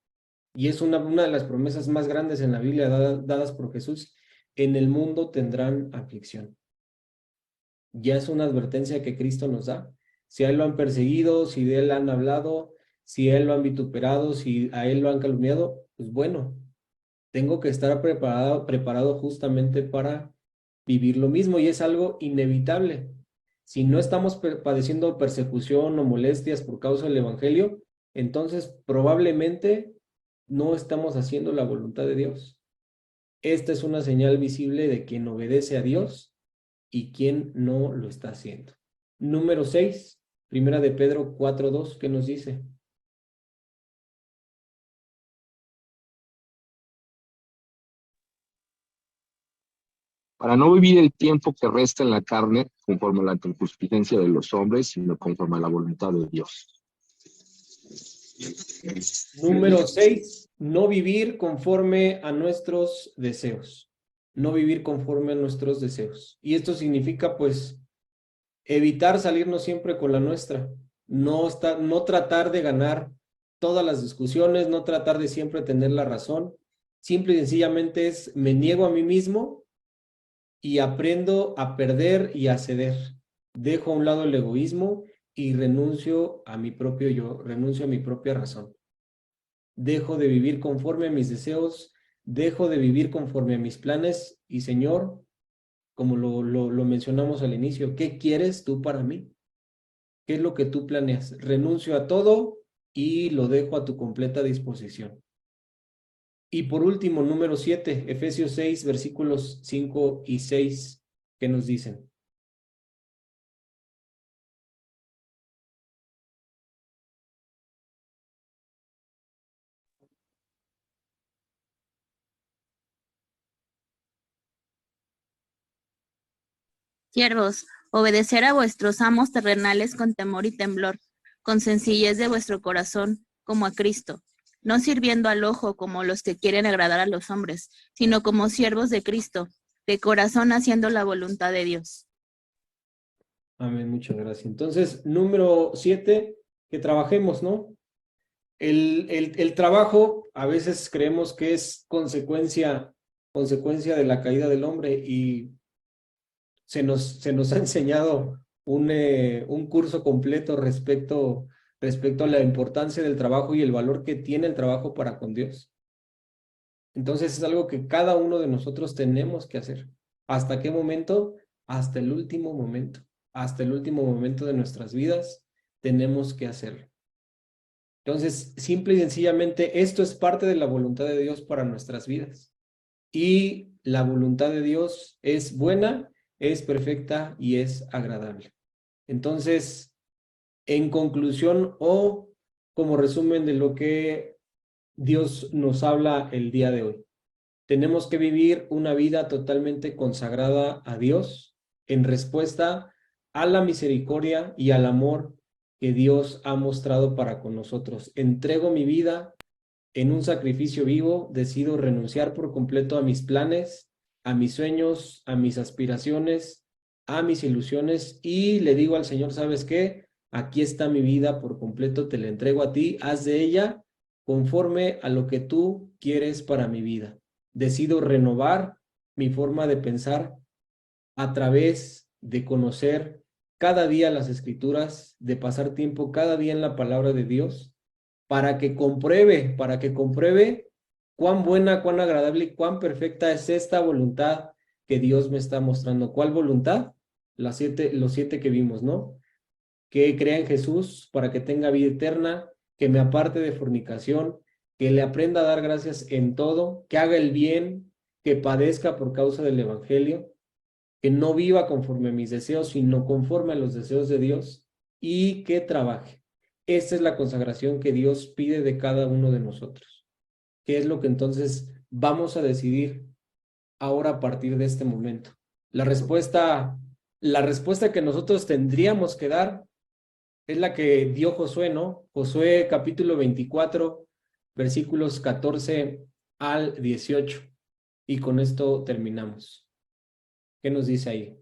Y es una de las promesas más grandes en la Biblia dadas por Jesús. En el mundo tendrán aflicción. Ya es una advertencia que Cristo nos da. Si a él lo han perseguido, si de él han hablado, si a él lo han vituperado, si a él lo han calumniado, pues bueno, tengo que estar preparado justamente para vivir lo mismo y es algo inevitable. Si no estamos padeciendo persecución o molestias por causa del evangelio, entonces probablemente no estamos haciendo la voluntad de Dios. Esta es una señal visible de quien obedece a Dios y quien no lo está haciendo. Número 6, primera de Pedro 4:2, ¿qué nos dice? Para no vivir el tiempo que resta en la carne conforme a la concupiscencia de los hombres, sino conforme a la voluntad de Dios. Número 6, no vivir conforme a nuestros deseos. No vivir conforme a nuestros deseos. Y esto significa, pues, evitar salirnos siempre con la nuestra. No tratar de ganar todas las discusiones, no tratar de siempre tener la razón. Simple y sencillamente es, me niego a mí mismo y aprendo a perder y a ceder. Dejo a un lado el egoísmo y renuncio a mi propio yo, renuncio a mi propia razón. Dejo de vivir conforme a mis deseos, dejo de vivir conforme a mis planes y Señor, como lo mencionamos al inicio, ¿qué quieres tú para mí? ¿Qué es lo que tú planeas? Renuncio a todo y lo dejo a tu completa disposición. Y por último, número 7, Efesios 6, versículos 5 y 6, ¿qué nos dicen? Siervos, obedecer a vuestros amos terrenales con temor y temblor, con sencillez de vuestro corazón, como a Cristo, no sirviendo al ojo como los que quieren agradar a los hombres, sino como siervos de Cristo, de corazón haciendo la voluntad de Dios. Amén, muchas gracias. Entonces, número 7, que trabajemos, ¿no? El trabajo a veces creemos que es consecuencia de la caída del hombre y se nos ha enseñado un curso completo respecto a la importancia del trabajo y el valor que tiene el trabajo para con Dios. Entonces es algo que cada uno de nosotros tenemos que hacer. ¿Hasta qué momento? Hasta el último momento. Hasta el último momento de nuestras vidas tenemos que hacerlo. Entonces, simple y sencillamente, esto es parte de la voluntad de Dios para nuestras vidas. Y la voluntad de Dios es buena, es perfecta y es agradable. Entonces, en conclusión o como resumen de lo que Dios nos habla el día de hoy, tenemos que vivir una vida totalmente consagrada a Dios en respuesta a la misericordia y al amor que Dios ha mostrado para con nosotros. Entrego mi vida en un sacrificio vivo, decido renunciar por completo a mis planes, a mis sueños, a mis aspiraciones, a mis ilusiones y le digo al Señor, ¿sabes qué? Aquí está mi vida por completo, te la entrego a ti, haz de ella conforme a lo que tú quieres para mi vida. Decido renovar mi forma de pensar a través de conocer cada día las Escrituras, de pasar tiempo cada día en la palabra de Dios para que compruebe cuán buena, cuán agradable y cuán perfecta es esta voluntad que Dios me está mostrando. ¿Cuál voluntad? Los siete que vimos, ¿no? Que crea en Jesús para que tenga vida eterna, que me aparte de fornicación, que le aprenda a dar gracias en todo, que haga el bien, que padezca por causa del evangelio, que no viva conforme a mis deseos, sino conforme a los deseos de Dios y que trabaje. Esta es la consagración que Dios pide de cada uno de nosotros. ¿Qué es lo que entonces vamos a decidir ahora a partir de este momento? La respuesta que nosotros tendríamos que dar es la que dio Josué, ¿no? Josué capítulo 24, versículos 14 al 18. Y con esto terminamos. ¿Qué nos dice ahí?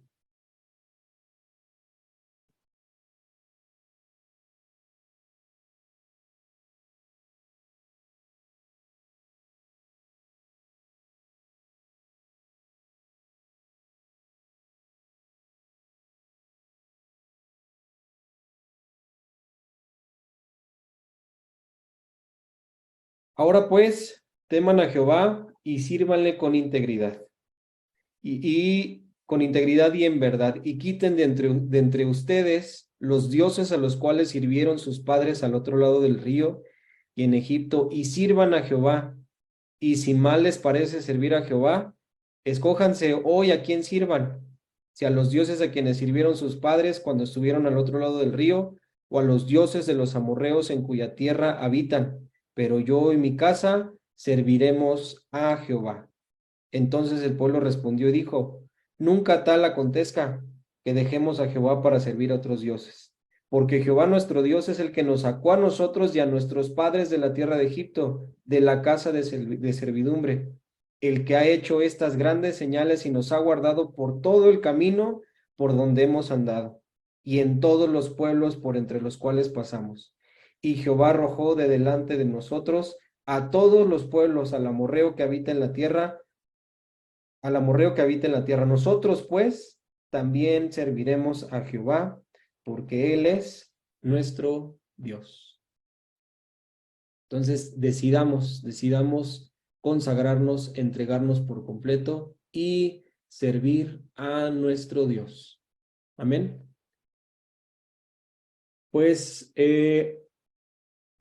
Ahora pues, teman a Jehová y sírvanle con integridad. Y con integridad y en verdad, y quiten de entre ustedes los dioses a los cuales sirvieron sus padres al otro lado del río y en Egipto, y sirvan a Jehová. Y si mal les parece servir a Jehová, escójanse hoy a quién sirvan, si a los dioses a quienes sirvieron sus padres cuando estuvieron al otro lado del río, o a los dioses de los amorreos en cuya tierra habitan. Pero yo y mi casa serviremos a Jehová. Entonces el pueblo respondió y dijo, nunca tal acontezca que dejemos a Jehová para servir a otros dioses. Porque Jehová nuestro Dios es el que nos sacó a nosotros y a nuestros padres de la tierra de Egipto, de la casa de servidumbre, el que ha hecho estas grandes señales y nos ha guardado por todo el camino por donde hemos andado, y en todos los pueblos por entre los cuales pasamos. Y Jehová arrojó de delante de nosotros a todos los pueblos, al amorreo que habita en la tierra, Nosotros, pues, también serviremos a Jehová, porque Él es nuestro Dios. Entonces, decidamos consagrarnos, entregarnos por completo y servir a nuestro Dios. Amén. Pues,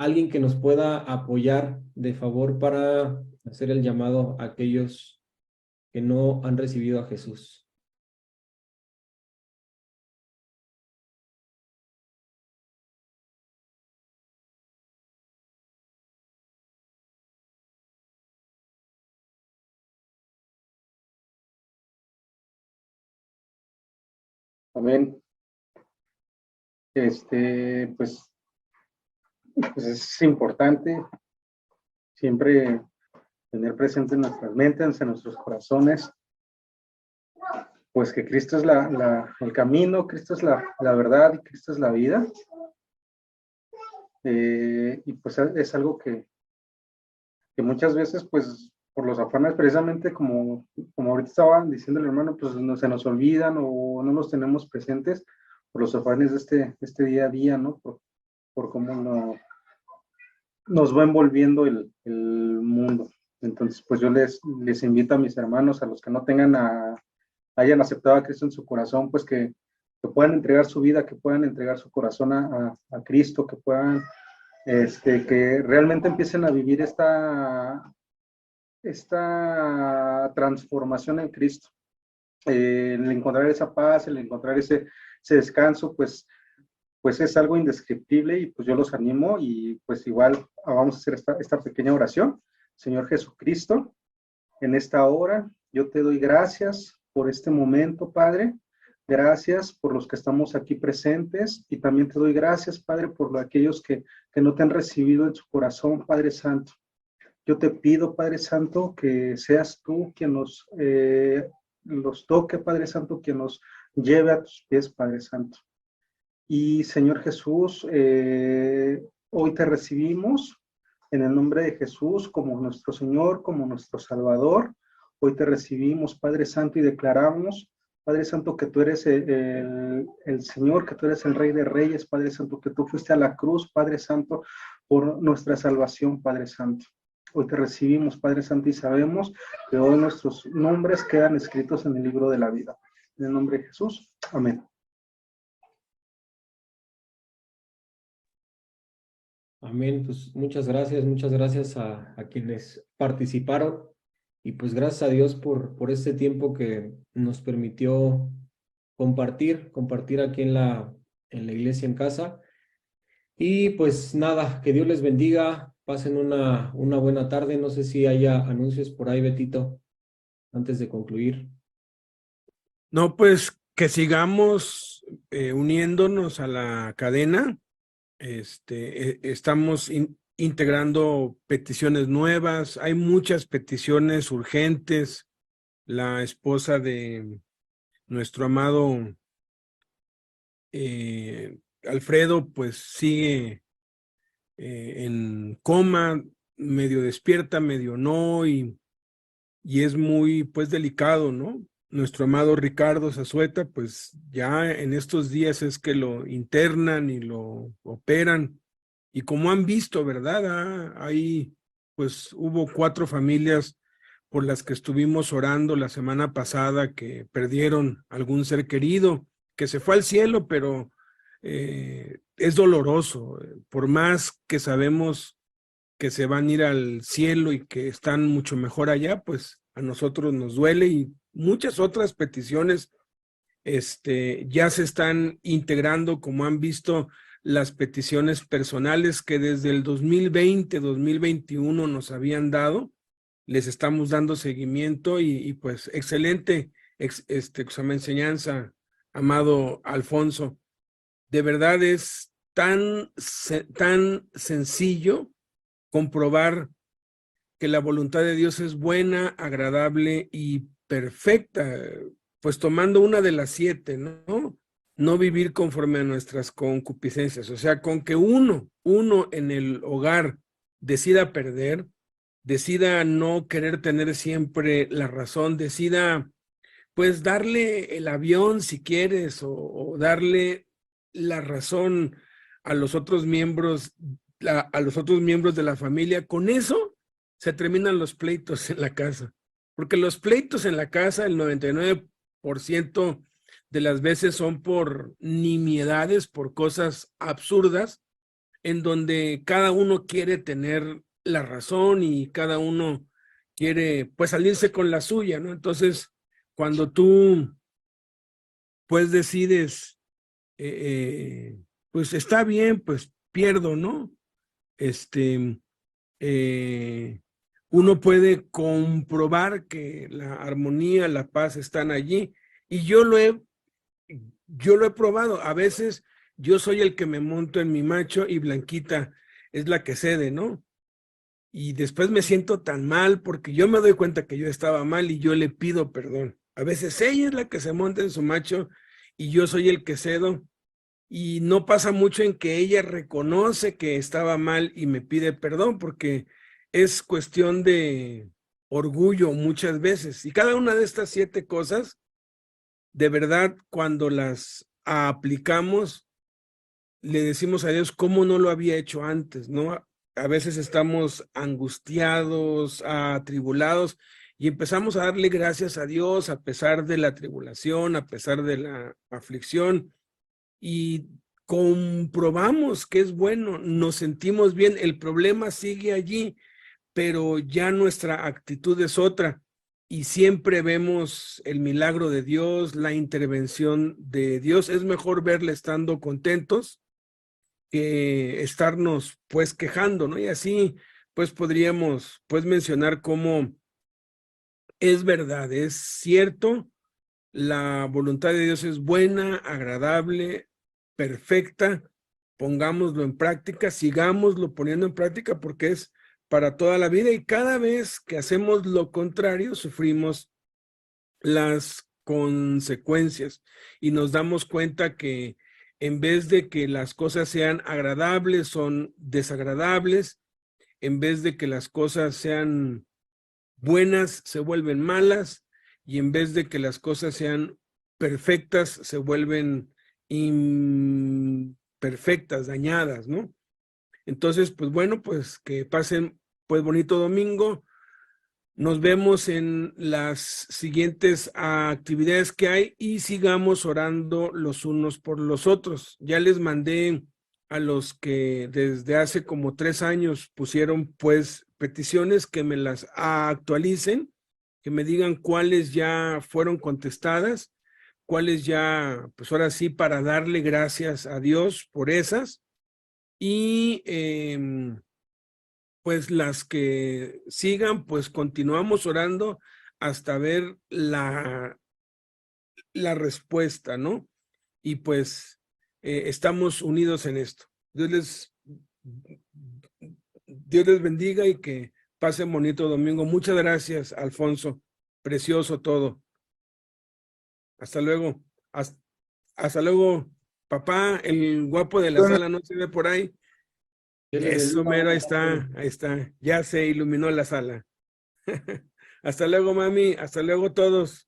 alguien que nos pueda apoyar de favor para hacer el llamado a aquellos que no han recibido a Jesús. Amén. Pues es importante siempre tener presente en nuestras mentes, en nuestros corazones, pues que Cristo es el camino, Cristo es la verdad y Cristo es la vida. Y pues es algo que muchas veces, pues por los afanes, precisamente como ahorita estaba diciendo el hermano, pues no se nos olvidan o no los tenemos presentes por los afanes de este día a día, ¿no? Por cómo nos va envolviendo el mundo. Entonces, pues yo les invito a mis hermanos, a los que no hayan aceptado a Cristo en su corazón, pues que puedan entregar su vida, que puedan entregar su corazón a Cristo, que puedan, que realmente empiecen a vivir esta transformación en Cristo. El encontrar esa paz, el encontrar ese descanso, pues es algo indescriptible y pues yo los animo y pues igual vamos a hacer esta pequeña oración. Señor Jesucristo, en esta hora yo te doy gracias por este momento, Padre. Gracias por los que estamos aquí presentes y también te doy gracias, Padre, por aquellos que no te han recibido en su corazón, Padre Santo. Yo te pido, Padre Santo, que seas tú quien los toque, Padre Santo, quien nos lleve a tus pies, Padre Santo. Y Señor Jesús, hoy te recibimos en el nombre de Jesús como nuestro Señor, como nuestro Salvador. Hoy te recibimos, Padre Santo, y declaramos, Padre Santo, que tú eres el Señor, que tú eres el Rey de Reyes, Padre Santo, que tú fuiste a la cruz, Padre Santo, por nuestra salvación, Padre Santo. Hoy te recibimos, Padre Santo, y sabemos que hoy nuestros nombres quedan escritos en el libro de la vida. En el nombre de Jesús, amén. Amén, pues muchas gracias a quienes participaron y pues gracias a Dios por este tiempo que nos permitió compartir aquí en la iglesia en casa. Y pues nada, que Dios les bendiga, pasen una buena tarde. No sé si haya anuncios por ahí, Betito, antes de concluir. No, pues que sigamos uniéndonos a la cadena. Estamos integrando peticiones nuevas. Hay muchas peticiones urgentes. La esposa de nuestro amado Alfredo, pues sigue en coma, medio despierta, medio no, y es muy, pues, delicado, ¿no? Nuestro amado Ricardo Zazueta, pues ya en estos días es que lo internan y lo operan. Y como han visto, ¿verdad? Hay pues hubo 4 familias por las que estuvimos orando la semana pasada que perdieron algún ser querido, que se fue al cielo, pero es doloroso. Por más que sabemos que se van a ir al cielo y que están mucho mejor allá, pues a nosotros nos duele, y muchas otras peticiones ya se están integrando, como han visto las peticiones personales que desde el 2020, 2021 nos habían dado. Les estamos dando seguimiento y pues excelente enseñanza, amado Alfonso. De verdad es tan sencillo comprobar que la voluntad de Dios es buena, agradable y perfecta, pues tomando una de las 7, ¿no? No vivir conforme a nuestras concupiscencias. O sea, con que uno en el hogar decida perder, decida no querer tener siempre la razón, decida pues darle el avión si quieres, o darle la razón a los otros miembros, a los otros miembros de la familia. Con eso se terminan los pleitos en la casa, porque los pleitos en la casa, el 99% de las veces son por nimiedades, por cosas absurdas, en donde cada uno quiere tener la razón y cada uno quiere pues salirse con la suya, ¿no? Entonces, cuando tú pues decides, pues está bien, pues pierdo, ¿no? Uno puede comprobar que la armonía, la paz están allí, y yo lo he probado. A veces yo soy el que me monto en mi macho y Blanquita es la que cede, ¿no? Y después me siento tan mal porque yo me doy cuenta que yo estaba mal y yo le pido perdón. A veces ella es la que se monta en su macho y yo soy el que cedo, y no pasa mucho en que ella reconoce que estaba mal y me pide perdón, porque es cuestión de orgullo muchas veces. Y cada una de estas 7 cosas, de verdad, cuando las aplicamos, le decimos a Dios cómo no lo había hecho antes, ¿no? A veces estamos angustiados, atribulados, y empezamos a darle gracias a Dios a pesar de la tribulación, a pesar de la aflicción, y comprobamos que es bueno, nos sentimos bien. El problema sigue allí, pero ya nuestra actitud es otra, y siempre vemos el milagro de Dios, la intervención de Dios. Es mejor verle estando contentos que estarnos pues quejando, ¿no? Y así pues podríamos pues mencionar cómo es verdad, es cierto, la voluntad de Dios es buena, agradable, perfecta. Pongámoslo en práctica, sigámoslo poniendo en práctica, porque es para toda la vida, y cada vez que hacemos lo contrario sufrimos las consecuencias y nos damos cuenta que en vez de que las cosas sean agradables, son desagradables. En vez de que las cosas sean buenas, se vuelven malas, y en vez de que las cosas sean perfectas, se vuelven imperfectas, dañadas, ¿no? Entonces, pues bueno, pues que pasen pues bonito domingo. Nos vemos en las siguientes actividades que hay, y sigamos orando los unos por los otros. Ya les mandé a los que desde hace como 3 años pusieron pues peticiones, que me las actualicen, que me digan cuáles ya fueron contestadas, cuáles ya, pues ahora sí, para darle gracias a Dios por esas, y pues las que sigan, pues continuamos orando hasta ver la respuesta, ¿no? Y pues estamos unidos en esto. Dios les bendiga y que pasen bonito domingo. Muchas gracias, Alfonso. Precioso todo. Hasta luego. Hasta luego, papá. El guapo de la sala no se ve por ahí. Eso mero, ahí está. Ya se iluminó la sala. Hasta luego, mami. Hasta luego todos.